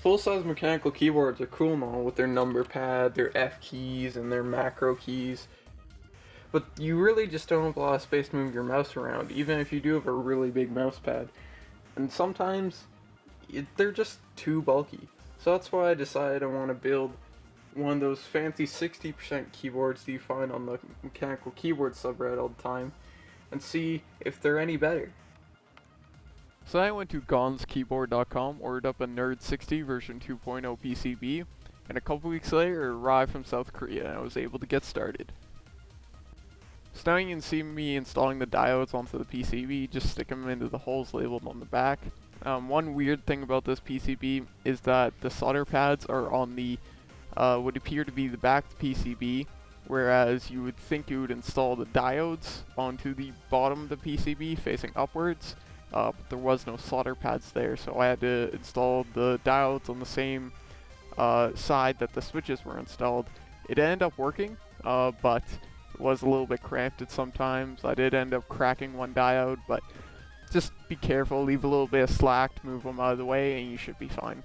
Full-size mechanical keyboards are cool and all with their number pad, their F keys, and their macro keys. But you really just don't have a lot of space to move your mouse around, even if you do have a really big mouse pad. And sometimes, they're just too bulky. So that's why I decided I want to build one of those fancy 60% keyboards that you find on the mechanical keyboard subreddit all the time, and see if they're any better. So I went to gonskeyboard.com, ordered up a Nerd 60 version 2.0 PCB, and a couple weeks later it arrived from South Korea and I was able to get started. So now you can see me installing the diodes onto the PCB, just stick them into the holes labeled on the back. One weird thing about this PCB is that the solder pads are on the would appear to be the back of the PCB, whereas you would think you would install the diodes onto the bottom of the PCB facing upwards, but there was no solder pads there, so I had to install the diodes on the same side that the switches were installed. It ended up working, but it was a little bit cramped at sometimes. I did end up cracking one diode, but just be careful, leave a little bit of slack to move them out of the way, and you should be fine.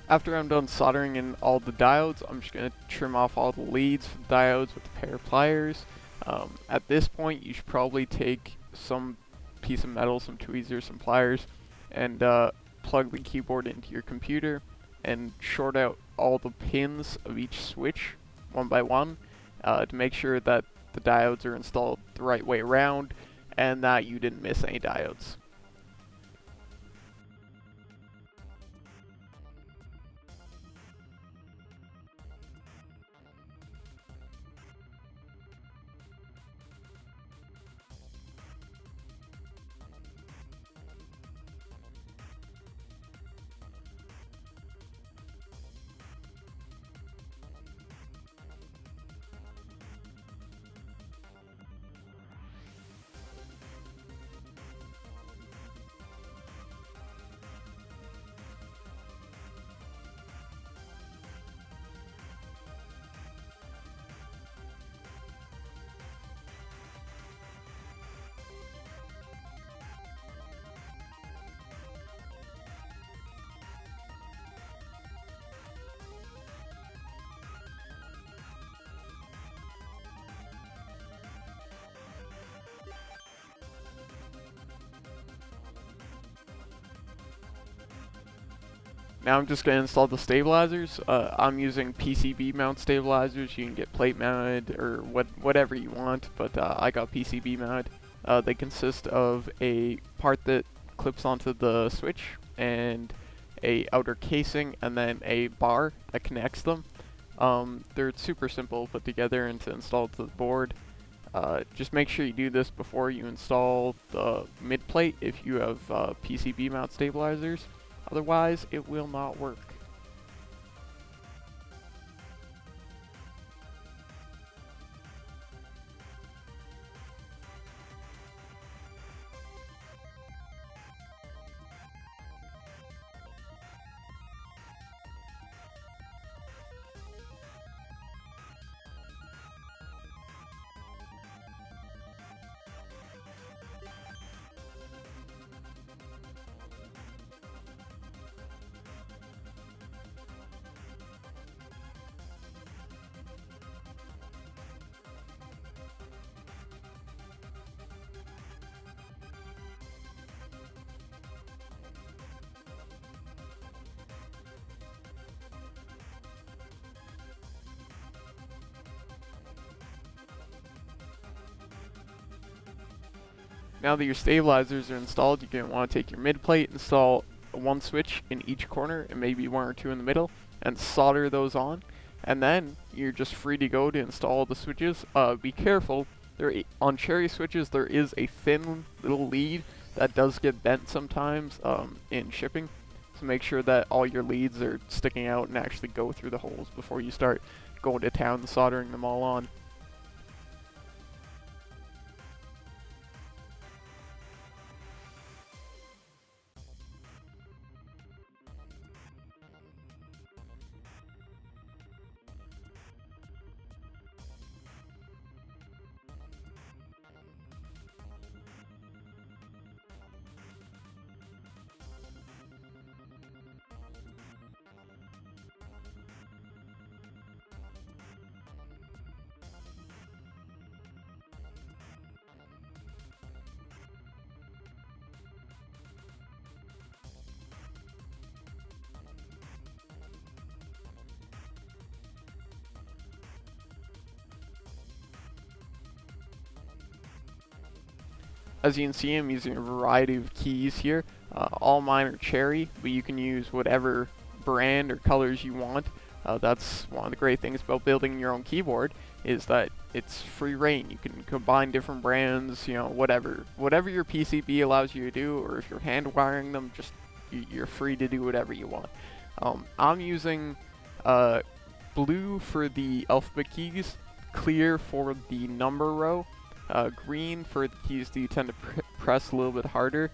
After I'm done soldering in all the diodes, I'm just going to trim off all the leads for the diodes with a pair of pliers. At this point, you should probably take some piece of metal, some tweezers, some pliers, and plug the keyboard into your computer and short out all the pins of each switch one by one to make sure that the diodes are installed the right way around and that you didn't miss any diodes. Now I'm just going to install the stabilizers. I'm using PCB mount stabilizers. You can get plate mounted or whatever you want, but I got PCB mounted. They consist of a part that clips onto the switch and a outer casing and then a bar that connects them. They're super simple to put together and to install to the board. Just make sure you do this before you install the mid plate if you have PCB mount stabilizers. Otherwise, it will not work. Now that your stabilizers are installed, you're going to want to take your mid plate, install one switch in each corner and maybe one or two in the middle, and solder those on. And then you're just free to go to install the switches. Be careful, on cherry switches there is a thin little lead that does get bent sometimes in shipping. So make sure that all your leads are sticking out and actually go through the holes before you start going to town and soldering them all on. As you can see, I'm using a variety of keys here. All mine are cherry, but you can use whatever brand or colors you want. That's one of the great things about building your own keyboard, is that it's free reign. You can combine different brands, whatever your PCB allows you to do, or if you're hand wiring them, just you're free to do whatever you want. I'm using blue for the alphabet keys, clear for the number row, green for the keys that you tend to press a little bit harder,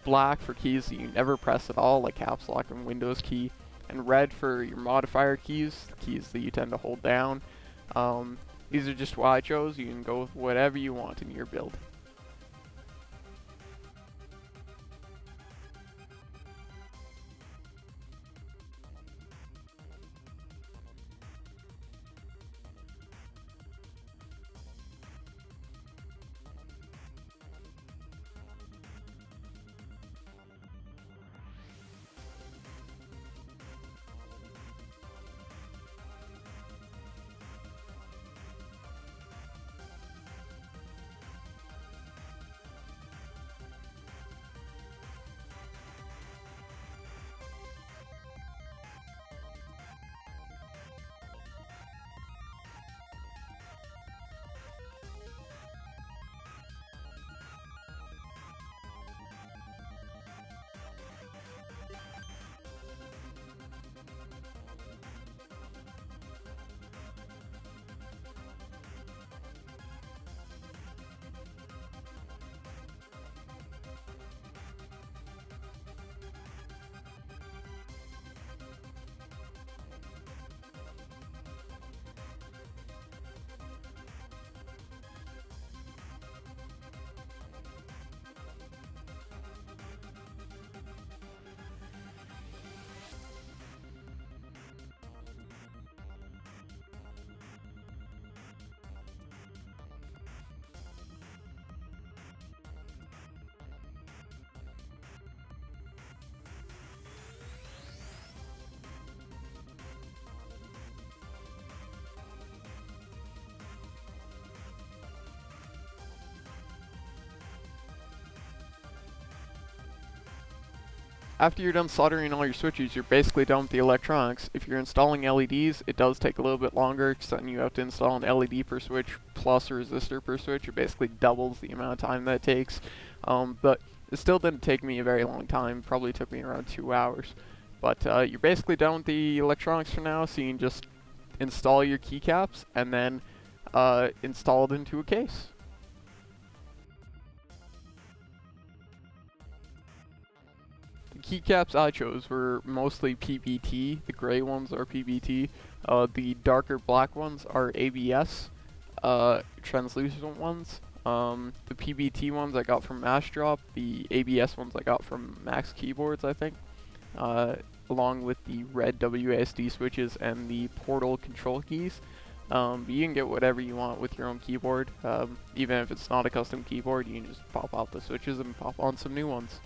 black for keys that you never press at all, like caps lock and Windows key, and red for your modifier keys, the keys that you tend to hold down. These are just what I chose. You can go with whatever you want in your build. after you're done soldering all your switches, you're basically done with the electronics. If you're installing LEDs, it does take a little bit longer, because then you have to install an LED per switch plus a resistor per switch. It basically doubles the amount of time that it takes. But it still didn't take me a very long time. Probably took me around 2 hours. But you're basically done with the electronics for now, so you can just install your keycaps and then install it into a case. The keycaps I chose were mostly PBT. The gray ones are PBT. The darker black ones are ABS. Translucent ones. The PBT ones I got from Massdrop. The ABS ones I got from Max Keyboards, I think. Along with the red WASD switches and the portal control keys. But you can get whatever you want with your own keyboard. Even if it's not a custom keyboard, you can just pop out the switches and pop on some new ones.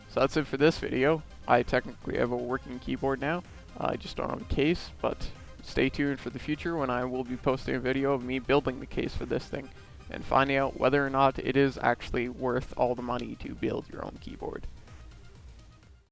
So that's it for this video. I technically have a working keyboard now. I just don't have a case, but stay tuned for the future when I will be posting a video of me building the case for this thing and finding out whether or not it is actually worth all the money to build your own keyboard.